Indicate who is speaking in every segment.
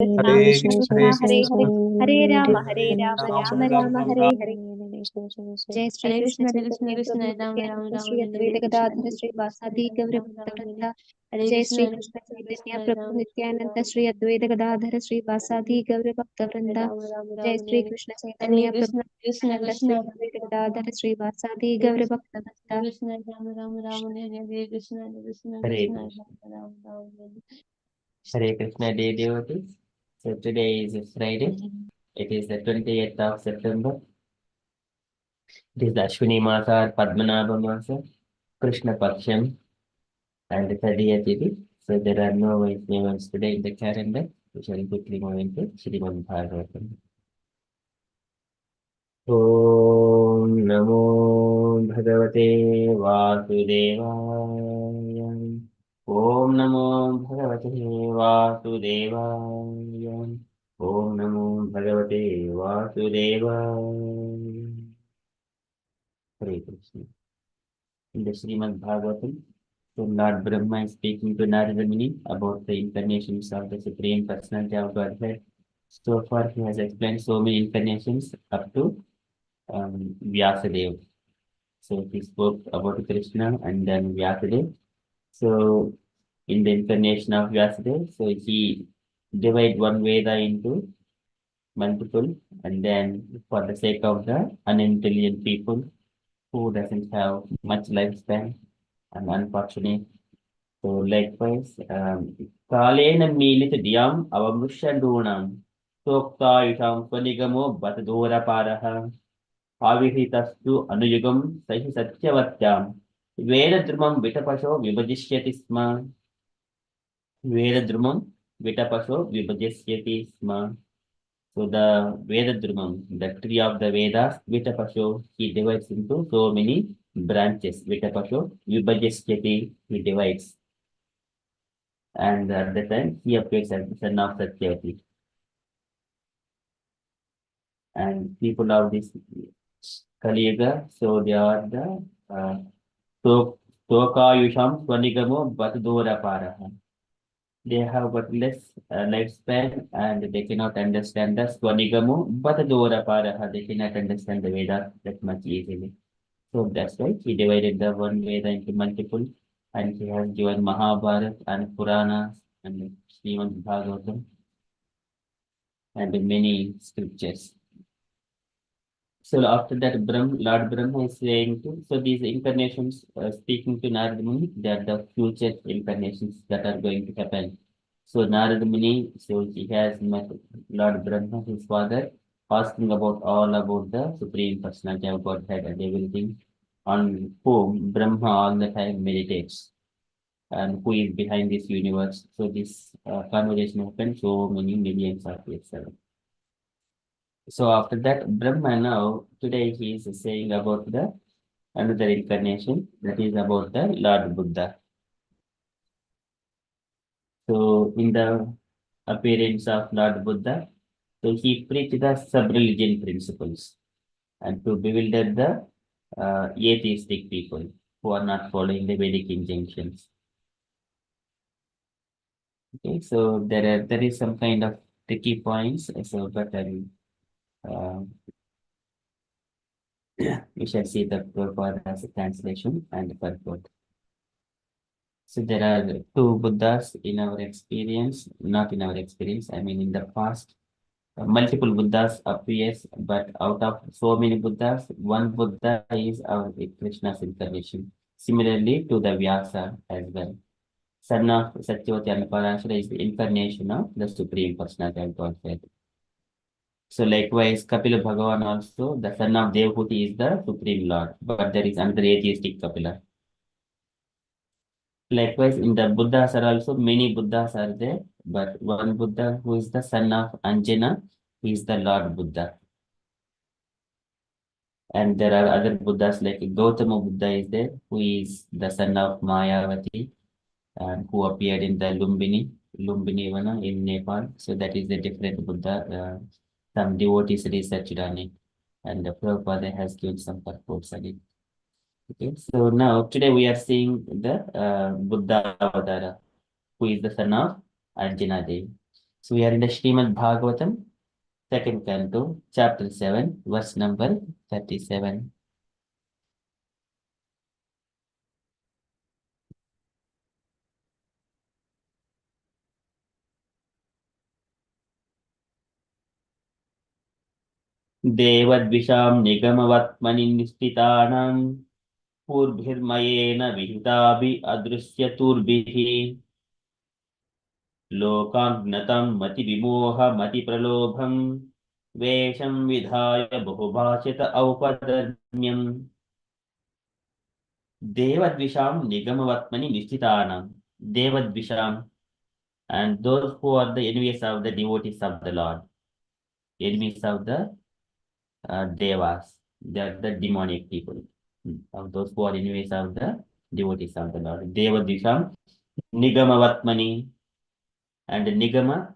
Speaker 1: Hare
Speaker 2: Krishna
Speaker 1: Krishna,
Speaker 2: Krishna Hare Hare Hare
Speaker 1: Hare
Speaker 2: Rama Hare Rama Rama Rama Hare Hare जय श्री
Speaker 3: हरे
Speaker 2: कृष्ण
Speaker 3: कृष्ण कृष्ण
Speaker 2: चैतन्य
Speaker 3: कृष्ण
Speaker 2: प्रभु
Speaker 3: राम राम
Speaker 2: नित्यानंद
Speaker 3: राम
Speaker 2: श्री
Speaker 3: हरे
Speaker 2: अद्वैत
Speaker 3: कृष्ण
Speaker 2: गदाधर श्री वासादि गौर भक्तवृंदा
Speaker 3: हरे
Speaker 2: जय श्री
Speaker 3: कृष्ण
Speaker 2: कृष्ण चैतन्य
Speaker 3: कृष्ण
Speaker 2: प्रभु
Speaker 3: राम
Speaker 2: नित्यानंद श्री अद्वैत गदाधर श्री वासादि गौर भक्तवृंदा
Speaker 3: राम राम
Speaker 2: जय
Speaker 3: राम
Speaker 2: श्री
Speaker 3: हरे
Speaker 2: कृष्ण
Speaker 3: हरे
Speaker 2: चैतन्य प्रभु
Speaker 3: कृष्ण कृष्ण
Speaker 2: नित्यानंद श्री
Speaker 3: कृष्ण
Speaker 2: अद्वैत गदाधर श्री वासादि
Speaker 3: हरे
Speaker 2: गौर
Speaker 3: कृष्ण
Speaker 2: भक्तवृंदा
Speaker 3: कृष्ण राम राम राम हरे Krishna Krishna
Speaker 1: Hare
Speaker 3: Krishna
Speaker 1: Krishna,
Speaker 3: Ram Ram Ram Hare
Speaker 1: Hare Krishna, dear devotees. So today is Friday. It is the 28th of September. It is the Ashwini Masa, Padmanabha Masa, Krishna Paksham, and the 30th Tithi. So there are no events today in the calendar. We shall quickly move into Srimad Bhagavatam. Om Namo Bhagavate Vasudevaya. Om Namo Bhagavate Vasudevaya. Om Namo Bhagavate Vasudevaya. Hare Krishna. In the Srimad Bhagavatam, so Lord Brahma is speaking to Narada Muni about the incarnations of the Supreme Personality of Godhead. So far, he has explained so many incarnations up to Vyasadeva. So he spoke about Krishna and then Vyasadeva. So in the incarnation of Vyasadeva, so he divide one Veda into multiple, and then for the sake of the unintelligent people who doesn't have much lifespan and unfortunate. So likewise, Kalena Milit Diam Avamshandunam Sokta Yutam Panigamo Batadora Paraha Avihitastu Anuyugam Sahi Satyavatyam Vedadrumam Vitapasho Vibhajishyati Sma Vedadrumam Vitapasho Vibhajishyati Sma. So the Vedadrumam, the tree of the Vedas, Vitapasho, he divides into so many branches. Vitapasho Vibhajishyati, he divides. And at the time, he appears as the son of Satyavati. And people of this Kali Yuga, so they are the So Tokayusham Swanigamo Batudora Paraha. They have but less lifespan and they cannot understand the Swanigamo Batudora Paraha. They cannot understand the Vedas that much easily. So that's why he divided the one Veda into multiple and he has given Mahabharata and Puranas and Srimad Bhagavatam and many scriptures. So after that, Lord Brahma is saying to, so these incarnations, speaking to Narada Muni, they are the future incarnations that are going to happen. So Narada Muni, so he has met Lord Brahma, his father, asking about all about the Supreme Personality of Godhead and everything, on whom Brahma all the time meditates and who is behind this universe. So this conversation happened so many millions of years ago. So after that, Brahma now, today he is saying about the another incarnation, that is about the Lord Buddha. So in the appearance of Lord Buddha, so he preached the sub-religion principles and to bewilder the atheistic people who are not following the Vedic injunctions. Okay, so there is some kind of tricky points, so but uh, we shall see the Prabhupada's translation and the purport. So there are two Buddhas in our experience, not in our experience, I mean in the past. Multiple Buddhas appears, but out of so many Buddhas, one Buddha is our Krishna's incarnation. Similarly to the Vyasa as well. Son of Satyavati and Parashara is the incarnation of the Supreme Personality of Godhead. So likewise, Kapila Bhagavan also, the son of Devahuti is the Supreme Lord, but there is another atheistic Kapila. Likewise, in the Buddhas are also many Buddhas are there, but one Buddha who is the son of Anjana, he is the Lord Buddha. And there are other Buddhas like Gautama Buddha is there, who is the son of Mayavati, and who appeared in the Lumbini Vana in Nepal. So that is a different Buddha. Some devotees researched on it, and the Prabhupada has given some purports on it. Okay, so now today we are seeing the Buddha Avadara, who is the son of Anjana Devi. So we are in the Srimad Bhagavatam, second canto, chapter 7, verse number 37. देवद्विषां निगमवत्मनि निश्चितानां पूर्भिर्मयेन विहिताभिः अदृश्यतुर्भिः लोकाज्ञतं मतिविमोहमतिप्रलोभं वेषं विधाय बहुभाषित औपधर्म्यम् देवद्विषां निगमवत्मनि निश्चितानां Devadvisham and those who are the enemies of the devotees of the Lord, enemies of the Devas, they are the demonic people, of those who are enemies of the devotees of the Lord. Devadvisham Nigamavatmani, and Nigama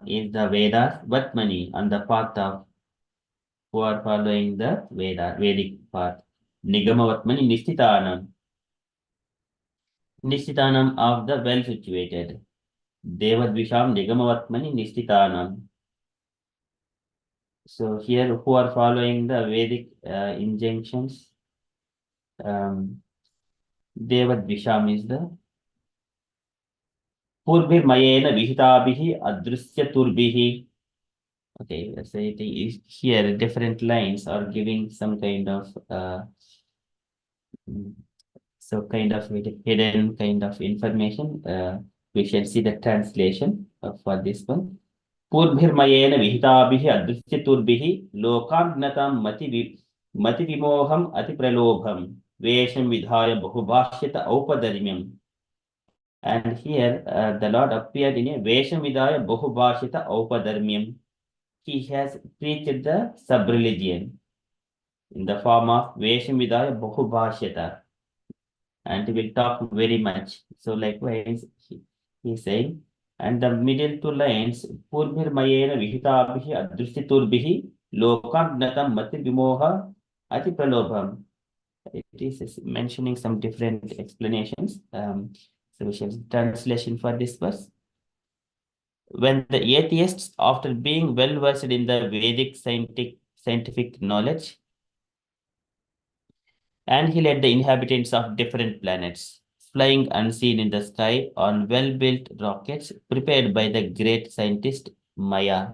Speaker 1: is the Vedas, Vatmani on the path of who are following the Vedic path. Nigamavatmani Nishtitanam, Nishtitanam of the well situated. Devadvisham Nigamavatmani Nishtitanam. So here who are following the Vedic injunctions, Devadvisham is the Purvir Vihitabihi Adrusya Turbihi. Okay, so it is here different lines are giving some kind of kind of hidden kind of information. We shall see the translation for this one. Purvir Vihitabihi Adrusya Turbihi Lokagnatan Mati Vimoham Ati Pralobham Vesham Vidhaya Bahubhashyata Aupadarmyam. And here the Lord appeared in a Vesham Vidhaya Bahubhashyata Aupadarmyam. He has preached the sub-religion in the form of Veshamvidaya Bahubhashyata, and we'll talk very much. So likewise, he is saying, and the middle two lines, Purvir Mayena Vihitabhihi Adrustiturbihi Lokagnatam Mati Vimoha Ati Pralobham. It is mentioning some different explanations. So we shall translation for this verse. When the atheists, after being well versed in the Vedic scientific knowledge, and he led the inhabitants of different planets, flying unseen in the sky on well-built rockets prepared by the great scientist Maya.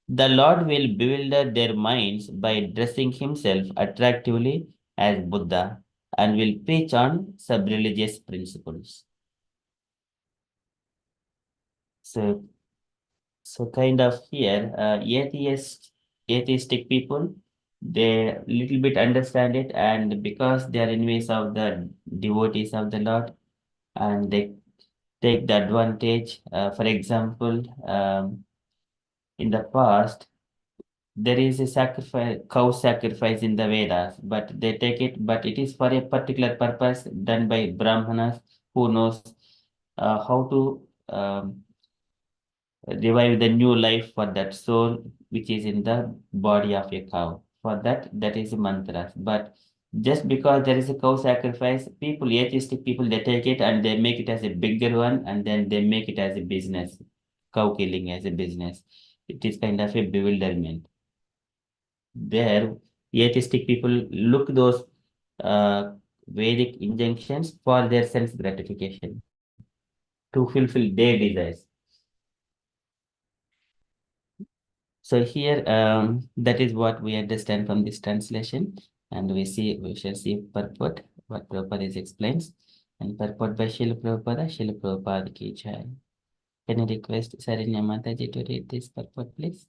Speaker 1: The Lord will bewilder their minds by dressing himself attractively as Buddha and will preach on sub-religious principles. So kind of here, atheistic people, they little bit understand it, and because they are enemies of the devotees of the Lord, and they take the advantage. For example, in the past, there is a cow sacrifice in the Vedas, but they take it, but it is for a particular purpose done by Brahmanas who knows how to revive the new life for that soul which is in the body of a cow. For that, that is a mantra. But just because there is a cow sacrifice, people, atheistic people, they take it and they make it as a bigger one, and then they make it as a business, cow killing as a business. It is kind of a bewilderment. There, atheistic people look those Vedic injunctions for their sense gratification to fulfill their desires. So here, that is what we understand from this translation, and we shall see purport, what Prabhupada is explains, and purport by Srila Prabhupada ki jai. Can I request Saranya Mataji to read this purport, please?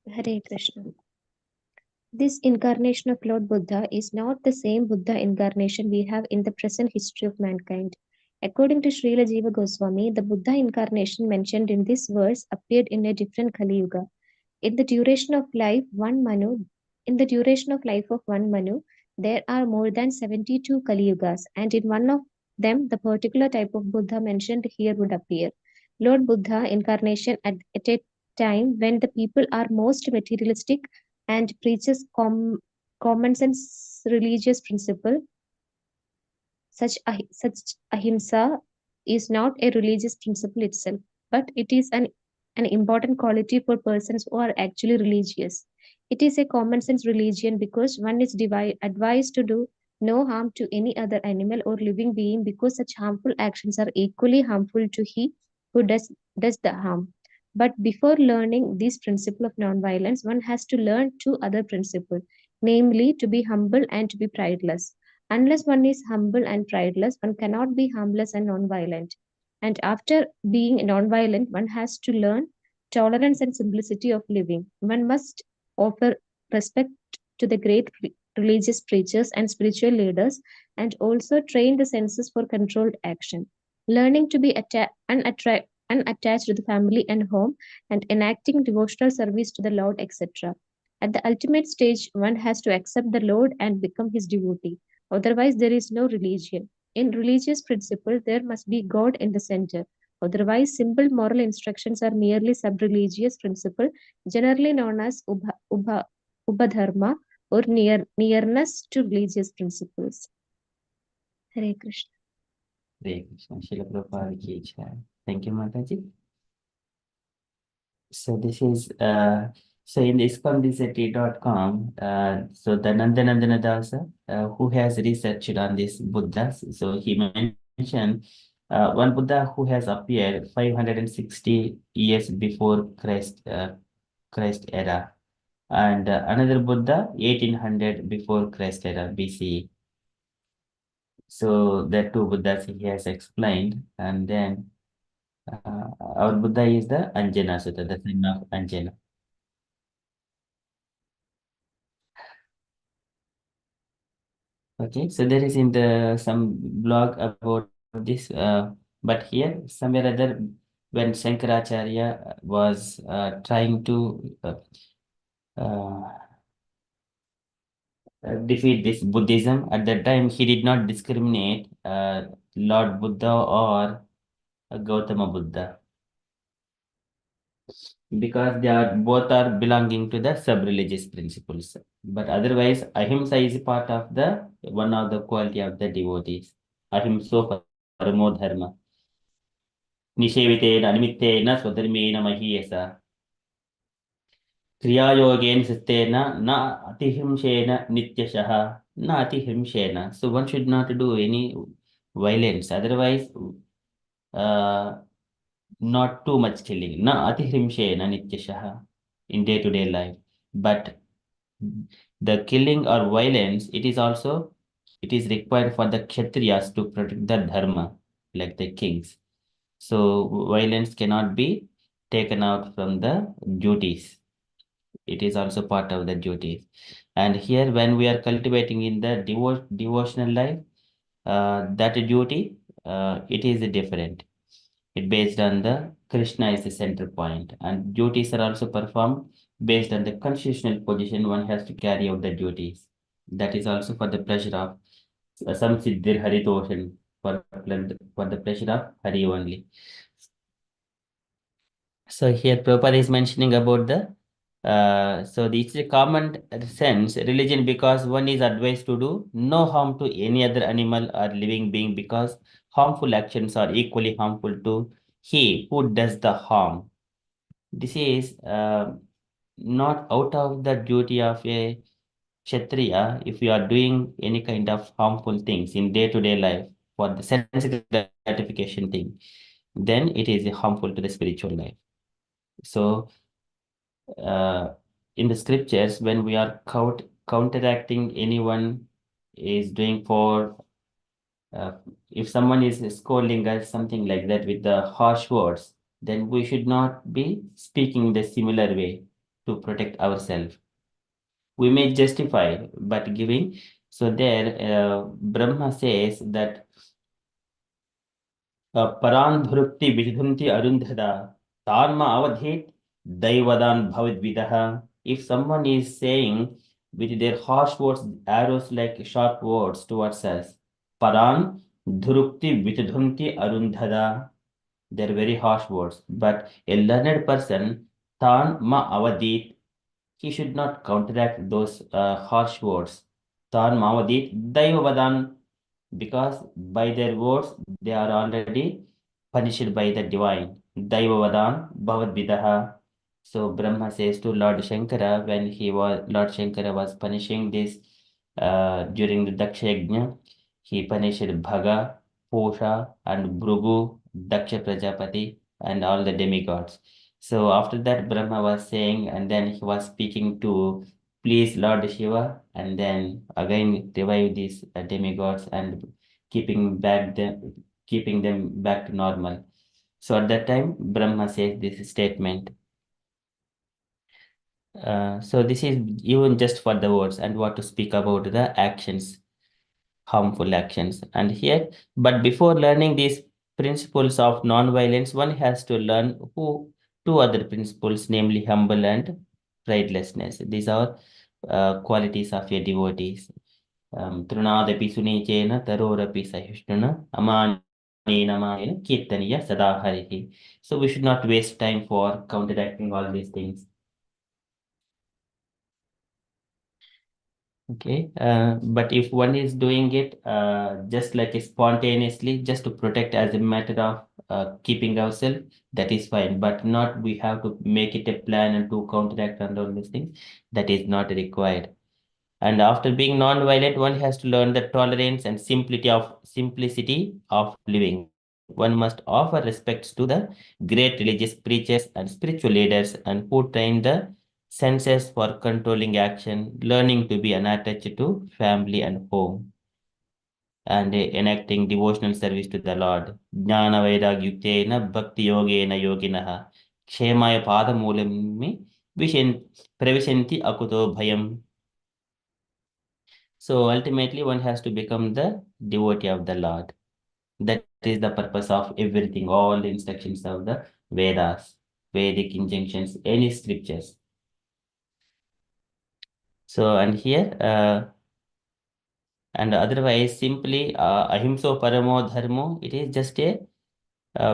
Speaker 2: Hare Krishna. This incarnation of Lord Buddha is not the same Buddha incarnation we have in the present history of mankind. According to Srila Jiva Goswami, the Buddha incarnation mentioned in this verse appeared in a different Kali Yuga. In the duration of life of one Manu, there are more than 72 Kali Yugas, and in one of them, the particular type of Buddha mentioned here would appear. Lord Buddha incarnation at a time when the people are most materialistic and preaches common sense religious principle such ahimsa, is not a religious principle itself, but it is an important quality for persons who are actually religious. It is a common sense religion because one is advised to do no harm to any other animal or living being because such harmful actions are equally harmful to he who does the harm. But before learning this principle of nonviolence, one has to learn two other principles, namely to be humble and to be prideless. Unless one is humble and prideless, one cannot be harmless and nonviolent. And after being nonviolent, one has to learn tolerance and simplicity of living. One must offer respect to the great religious preachers and spiritual leaders and also train the senses for controlled action. Learning to be unattached to the family and home and enacting devotional service to the Lord, etc. At the ultimate stage, one has to accept the Lord and become his devotee. Otherwise, there is no religion. In religious principle, there must be God in the center. Otherwise, simple moral instructions are merely sub-religious principle, generally known as ubhadharma or nearness to religious principles. Hare Krishna.
Speaker 1: Hare Krishna. Srila Prabhupada ki jai. Thank you, Mataji. So this is so in ISKCON.com, so the Nandanandana Dasa, who has researched on this Buddhas, so he mentioned one Buddha who has appeared 560 years before Christ era, and another Buddha 1800 before Christ era BCE. So the two Buddhas he has explained, and then our Buddha is the Anjana Sutta, the son of Anjana. Okay, so there is in the some blog about this, but here somewhere other when Shankaracharya was trying to defeat this Buddhism, at that time he did not discriminate Lord Buddha or Gautama Buddha, because they are both are belonging to the sub-religious principles. But otherwise, ahimsa is part of the one of the quality of the devotees. Ahimso paramo dharma. Nishevitena animitena swadharmena mahiyasa. Kriyayogen sistena na atihimshena nityashaha. Na atihimshena. So one should not do any violence. Otherwise, not too much killing. Na atihimshena nityashaha in day-to-day life. But the killing or violence, it is required for the Kshatriyas to protect the dharma, like the kings. So violence cannot be taken out from the duties. It is also part of the duties. And here, when we are cultivating in the devotional life, that duty, it is different. It based on the Krishna is the center point, and duties are also performed based on the constitutional position one has to carry out the duties. That is also for the pleasure of some Siddhir Haritoshan, for the pleasure of Hari only. So here Prabhupada is mentioning about the so it's a common sense religion because one is advised to do no harm to any other animal or living being because harmful actions are equally harmful to he who does the harm. This is not out of the duty of a Kshatriya if you are doing any kind of harmful things in day-to-day life for the sense gratification thing, then it is harmful to the spiritual life. So in the scriptures, when we are counteracting anyone is doing for if someone is scolding us something like that with the harsh words, then we should not be speaking the similar way to protect ourselves. We may justify, but giving. So there, Brahma says that Parandhrupti Vidhunti Arundhada Dharma Avadhit Daivadan Bhavidvidaha. If someone is saying with their harsh words, arrows like sharp words towards us, Paran Dhurukti Vidhunti Arundhada, they're very harsh words. But a learned person, Tan Ma Avadit, he should not counteract those harsh words. Tan Ma Avadit Daivavadan, because by their words they are already punished by the divine. Daivavadan Bhavad Vidaha. So Brahma says to Lord Shankara when Lord Shankara was punishing this during the Daksha Yajna, he punished Bhaga, Posha, and Bhrugu, Daksha Prajapati, and all the demigods. So after that, Brahma was saying, and then he was speaking to please Lord Shiva, and then again revive these demigods and keeping them back to normal. So at that time, Brahma says this statement. So this is even just for the words and what to speak about the actions, harmful actions. And here, but before learning these principles of non-violence, one has to learn two other principles, namely humble and pridelessness. These are qualities of your devotees. तृणादपि सुनीचेन तरोरपि सहिष्णुना अमानेन मानेन कीर्तनीय सदा हरिः. So we should not waste time for counteracting all these things. Okay, but if one is doing it just like spontaneously, just to protect as a matter of keeping ourselves, that is fine. But not we have to make it a plan and to counteract and all these things. That is not required. And after being non-violent, one has to learn the tolerance and simplicity of living. One must offer respects to the great religious preachers and spiritual leaders and who train the senses for controlling action, learning to be unattached to family and home, and enacting devotional service to the Lord. Jnana Vairagyuktena Bhakti Yogena Yoginaha Kshemaya Padamulami Pravishanti Akuto Bhayam. So ultimately, one has to become the devotee of the Lord. That is the purpose of everything, all the instructions of the Vedas, Vedic injunctions, any scriptures. So, and here, and otherwise, simply ahimso paramo dharmo, it is just a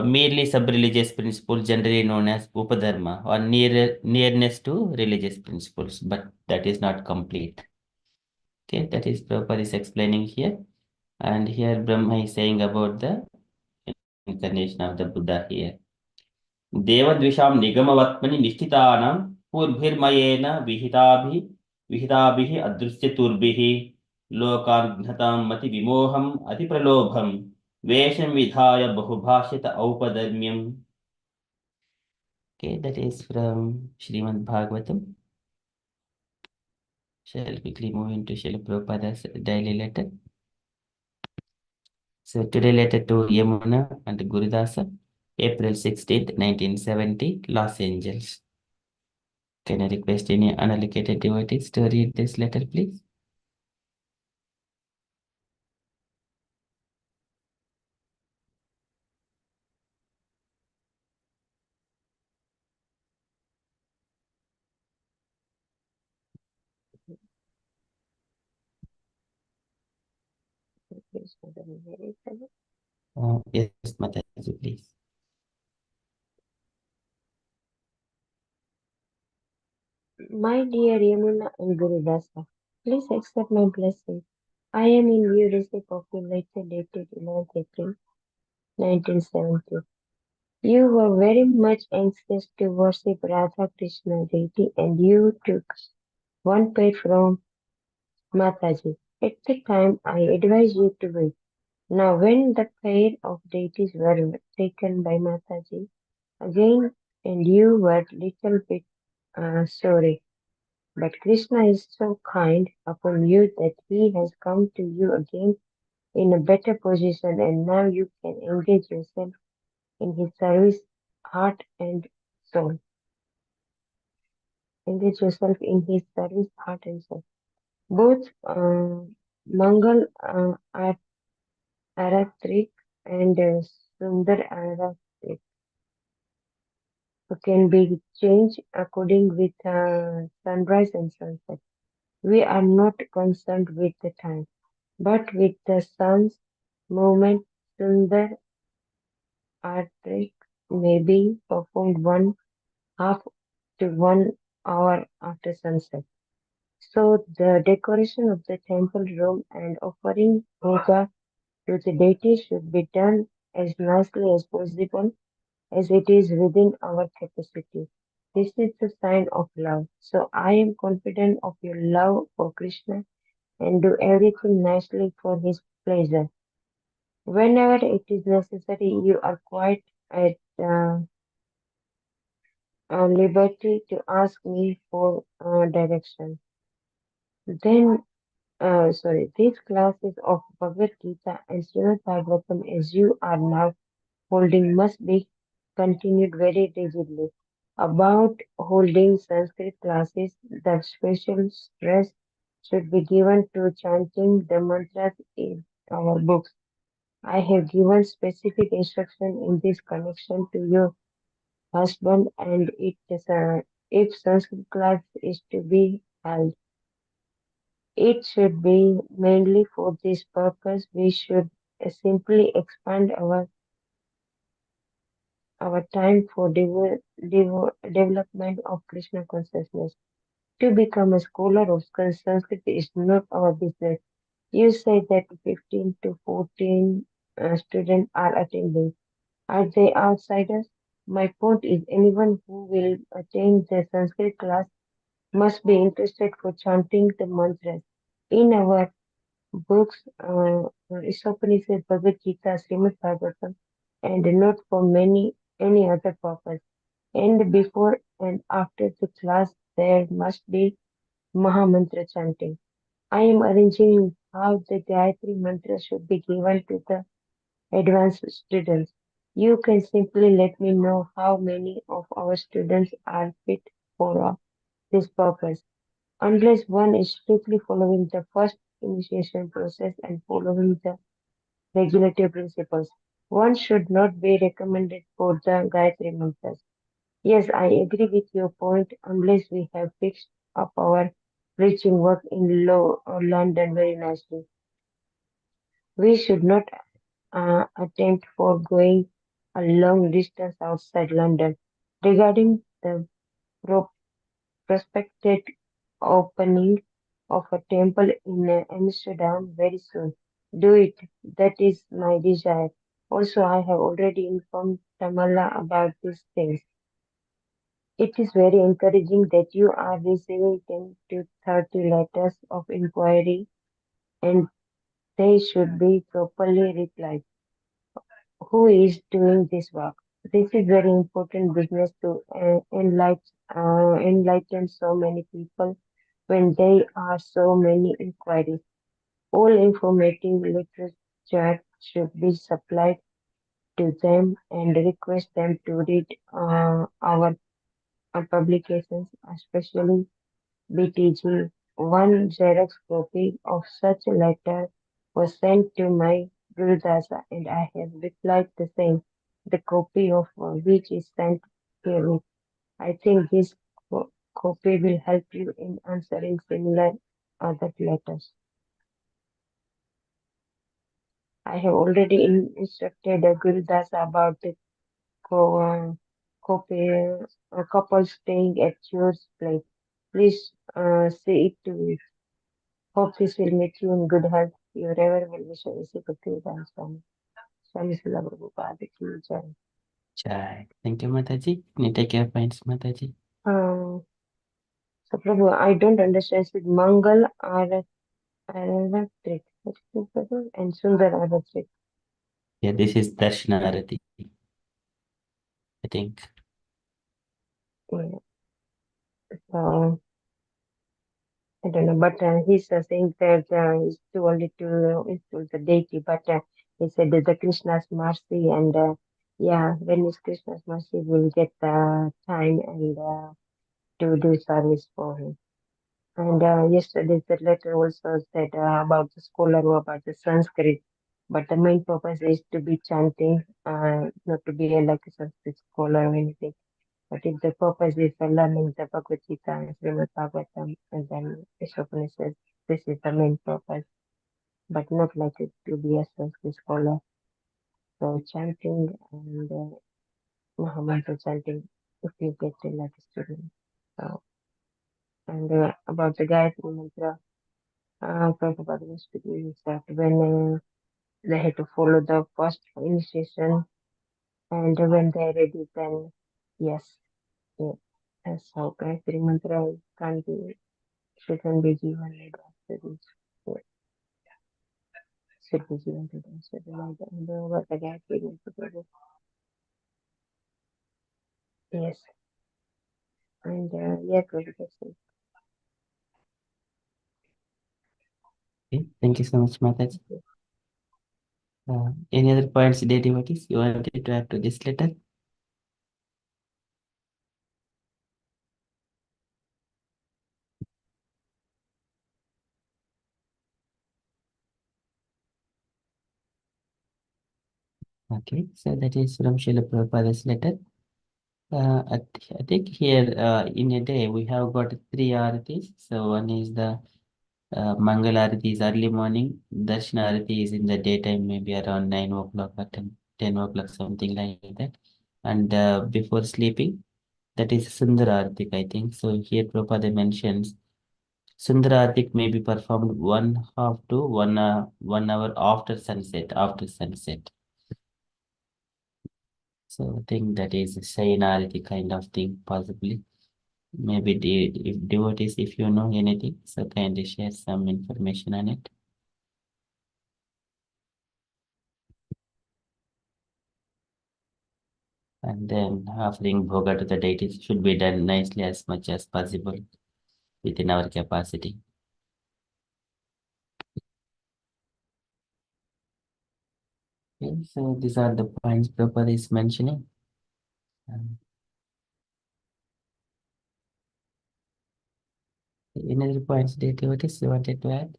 Speaker 1: merely sub-religious principle, generally known as upadharma, or nearness to religious principles, but that is not complete. Okay, that is Prabhupada is explaining here. And here Brahma is saying about the incarnation of the Buddha here. देवद्विषां निगमवत्मनि निष्ठितानां पूर्भिर्मयेन विहिताभिः अदृश्यतुर्भिः लोकान् मतिविमोहम् अतिप्रलोभम् वेषं विधाय बहुभाषित औपधर्म्यम्. Okay, that is from Srimad Bhagavatam. Shall quickly move into Srila Prabhupada's daily letter. So today letter to Yamuna and Gurudasa, April 16th, 1970, Los Angeles. Can I request any unallocated devotees to read this letter, please? Yes, Mataji, please.
Speaker 4: My dear Yamuna and Gurudasa, please accept my blessing. I am in view receipt of your letter dated 11th April 1970. You were very much anxious to worship Radha Krishna deity and you took one pair from Mataji. At the time, I advised you to wait. Now, when the pair of deities were taken by Mataji again and you were little bit sorry. But Krishna is so kind upon you that he has come to you again in a better position and now you can engage yourself in his service, heart and soul. Engage yourself in his service, heart and soul. Both Mangal Aratrik and Sundar Aratrik can be changed according with sunrise and sunset. We are not concerned with the time, but with the sun's movement. Sundar Artrik may be performed 1/2 to 1 hour after sunset. So the decoration of the temple room and offering puja to the deity should be done as nicely as possible as it is within our capacity. This is the sign of love. So I am confident of your love for Krishna and do everything nicely for his pleasure. Whenever it is necessary, you are quite at liberty to ask me for direction. Then, these classes of Bhagavad Gita and Srimad Bhagavatam, as you are now holding, must be continued very rigidly. About holding Sanskrit classes, the special stress should be given to chanting the mantras in our books. I have given specific instruction in this connection to your husband, and it is if Sanskrit class is to be held, it should be mainly for this purpose. We should simply expand our time for development of Krishna consciousness. To become a scholar of Sanskrit is not our business. You say that 15 to 14 students are attending. Are they outsiders? My point is anyone who will attend the Sanskrit class must be interested for chanting the mantras. In our books, Upanishads, Bhagavad Gita, Srimad Bhagavatam, and not for any other purpose. And before and after the class, there must be Mahamantra chanting. I am arranging how the Gayatri mantra should be given to the advanced students. You can simply let me know how many of our students are fit for this purpose. Unless one is strictly following the first initiation process and following the regulative principles, one should not be recommended for the Gayatri mantras. Yes, I agree with your point. Unless we have fixed up our preaching work in London very nicely, we should not attempt for going a long distance outside London. Regarding the pro- prospected opening of a temple in Amsterdam very soon, do it. That is my desire. Also, I have already informed Tamala about these things. It is very encouraging that you are receiving 10 to 30 letters of inquiry and they should be properly replied. Who is doing this work? This is very important business to enlighten so many people when there are so many inquiries. All informative literature should be supplied to them and request them to read our publications, especially BTG. One Xerox copy of such a letter was sent to my Gurudasa and I have replied the same. The copy of which is sent herewith. I think this copy will help you in answering similar other letters. I have already instructed Gurudasa about the copy, couple staying at yours place. Please see it to it. Hope this will make you in good health. Your ever well wisher is Bhaktivedanta Swami. Swami Srila Prabhupada ki jai.
Speaker 1: Chai. Thank you, Mataji. You take care, friends, Mataji.
Speaker 4: So Prabhu, I don't understand. Is it Mangal Aratrik and Sundar Aratrik?
Speaker 1: Yeah, this is Darshanarati, I think.
Speaker 4: Yeah. So I don't know, but he's saying that it's too early to install the deity, but he said that the Krishna's mercy and yeah, when it's Krishna's mercy, we'll get the time and to do service for him. And yesterday, the letter also said about the scholar or about the Sanskrit, but the main purpose is to be chanting, not to be like a Sanskrit scholar or anything. But if the purpose is learning the Bhagavad Gita and Srimad Bhagavatam, and then Vishwapani says this is the main purpose, but not like it to be a Sanskrit scholar. So chanting and Mahamantra chanting, if you get it like a student. So, and about the Gayatri Mantra, Prabhupada was speaking is that when They had to follow the first instruction, and when they're ready, then yes, yeah, that's how Gayatri Mantra can be, shouldn't be given right after this. Yeah, should be given to them. So the Gayatri Mantra. Yes, and yeah, Prabhupada.
Speaker 1: Okay, thank you so much, Mataji. Any other points, dear devotees, you wanted to add to this letter? Okay, so that is from Srila Prabhupada's letter. I think here in a day we have got 3 aartis. So one is the Mangal Arati is early morning, Darshana Arati is in the daytime, maybe around 9 o'clock or 10 o'clock, something like that. And before sleeping, that is Sundar Arati, I think. So here Prabhupada mentions Sundar Arati may be performed 1/2 to 1 hour after sunset, So I think that is a Sayanarati kind of thing, possibly. Maybe if devotees, if you know anything, so kindly share some information on it. And then offering bhoga to the deities should be done nicely as much as possible within our capacity. Okay, so these are the points Prabhupada is mentioning. Any other points, devotees, you wanted to add?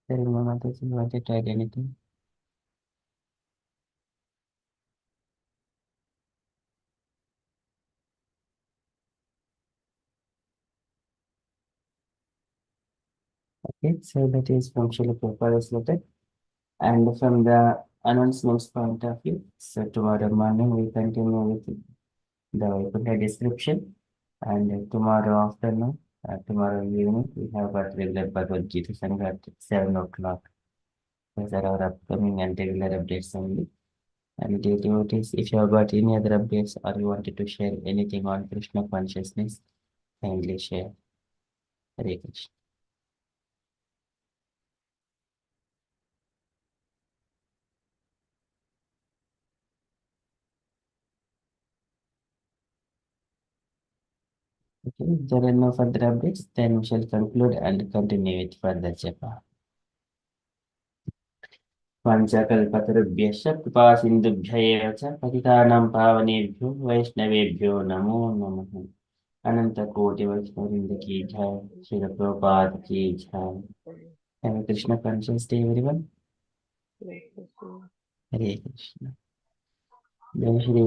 Speaker 1: Sarima Mataji, you wanted to add anything? Okay, so that is from Srila Prabhupada's letter. And from the announcements point of view, so tomorrow morning we continue with the Vaikuntha description. And tomorrow afternoon, tomorrow evening, we have got regular Bhagavad Gita Sangha at 7 o'clock. Those are our upcoming and regular updates only. And dear devotees, if you have got any other updates or you wanted to share anything on Krishna consciousness, kindly share. Hare Krishna. Okay, if there are no further updates, then we shall conclude and continue with further japa. पञ्चकल्पतरुभ्यश्च कृपासिन्धुभ्य एव च पतितानां पावनेभ्यो वैष्णवेभ्यो नमो नमः। अनंत कोटि वैष्णववृंद की जय, श्रील प्रभुपाद की जय। हरे कृष्ण कॉन्शियस डे एवरीवन। हरे कृष्ण। जय श्री